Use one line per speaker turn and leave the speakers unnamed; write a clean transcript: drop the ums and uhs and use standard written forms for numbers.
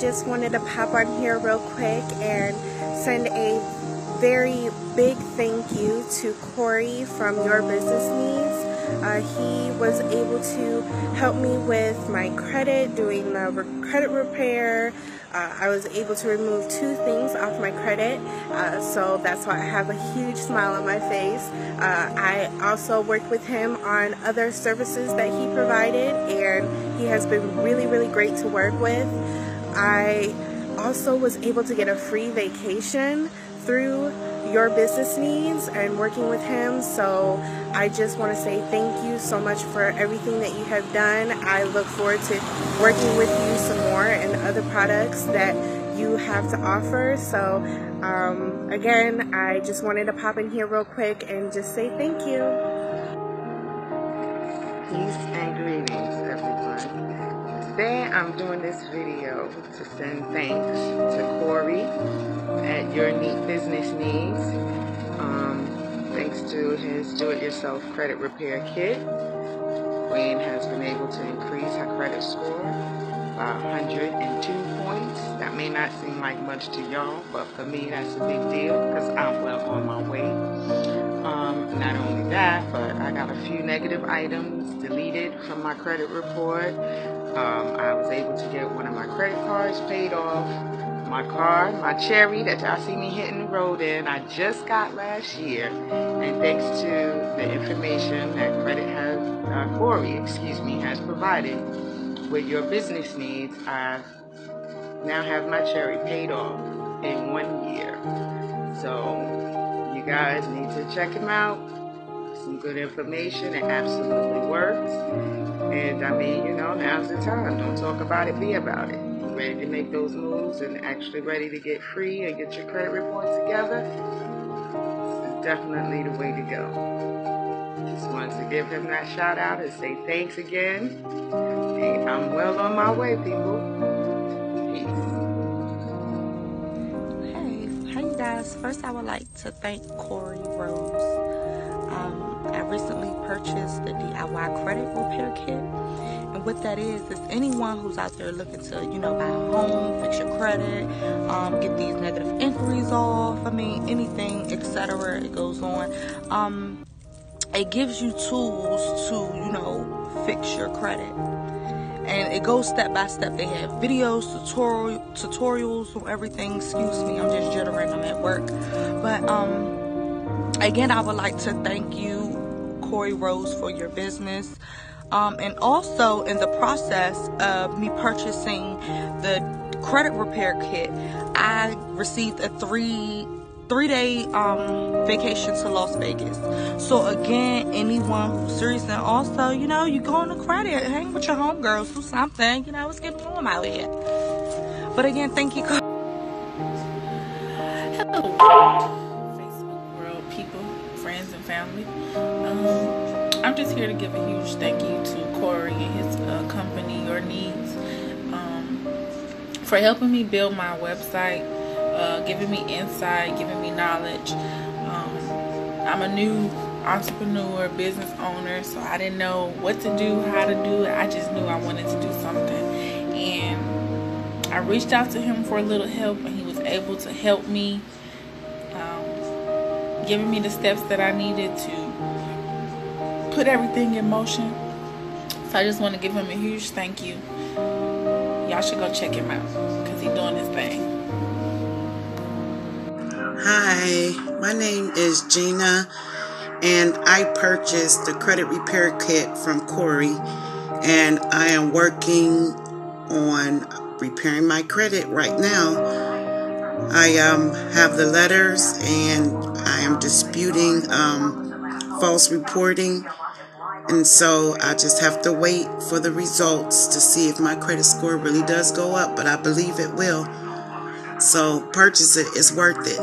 just wanted to pop on here real quick and send a very big thank you to Corey from Your Business Needs. He was able to help me with my credit, doing the credit repair. I was able to remove 2 things off my credit, so that's why I have a huge smile on my face. I also worked with him on other services that he provided, and he has been really, really great to work with. I also was able to get a free vacation through Your Business Needs and working with him, so I just want to say thank you so much for everything that you have done. I look forward to working with you some more and other products that you have to offer. So again, I just wanted to pop in here real quick and just say thank you.
Peace and greetings, everyone. Today I'm doing this video to send thanks to Corey at Your Business Needs. Thanks to his do-it-yourself credit repair kit, Queen has been able to increase her credit score by 102 points. That may not seem like much to y'all, but for me that's a big deal because I'm well on my way. Not only that, but I got a few negative items deleted from my credit report. I was able to get one of my credit cards paid off. My car, my Cherry that y'all see me hitting the road in, I just got last year. And thanks to the information that Corey has provided with Your Business Needs, I now have my Cherry paid off in 1 year. So you guys need to check him out. Some good information. It absolutely works. And I mean, you know, now's the time. Don't talk about it, be about it. Ready to make those moves and actually ready to get free and get your credit report together. This is definitely the way to go. Just wanted to give him that shout out and say thanks again. And I'm well on my way, people.
Hey you guys. First I would like to thank Corey Rose. I recently purchased the DIY credit repair kit. And what that is anyone who's out there looking to, buy a home, fix your credit, get these negative inquiries off, anything, etc. It goes on. It gives you tools to, fix your credit. And it goes step by step. They have videos, tutorials on everything. Excuse me, I'm just jittering, I'm at work. But again, I would like to thank you, Corey Rose, for your business. And also in the process of me purchasing the credit repair kit, I received a three-day vacation to Las Vegas. So again, anyone who's serious, and also, you go on the credit, hang with your homegirls, do something, it's getting warm out here. But again, thank you.
Hello, Facebook world people, friends and family. I'm just here to give a huge thank you to Corey and his company, Your Needs, for helping me build my website, giving me insight, giving me knowledge. I'm a new entrepreneur, business owner, so I didn't know what to do, how to do it. I just knew I wanted to do something. And I reached out to him for a little help, and he was able to help me, giving me the steps that I needed to put everything in motion. So I just want to give him a huge thank you. Y'all should go check him out because he's doing his thing.
Hi, my name is Gina, and I purchased the credit repair kit from Corey, and I am working on repairing my credit right now. I have the letters, and I am disputing false reporting, and so I just have to wait for the results to see if my credit score really does go up, but I believe it will. So purchase it, it's worth it.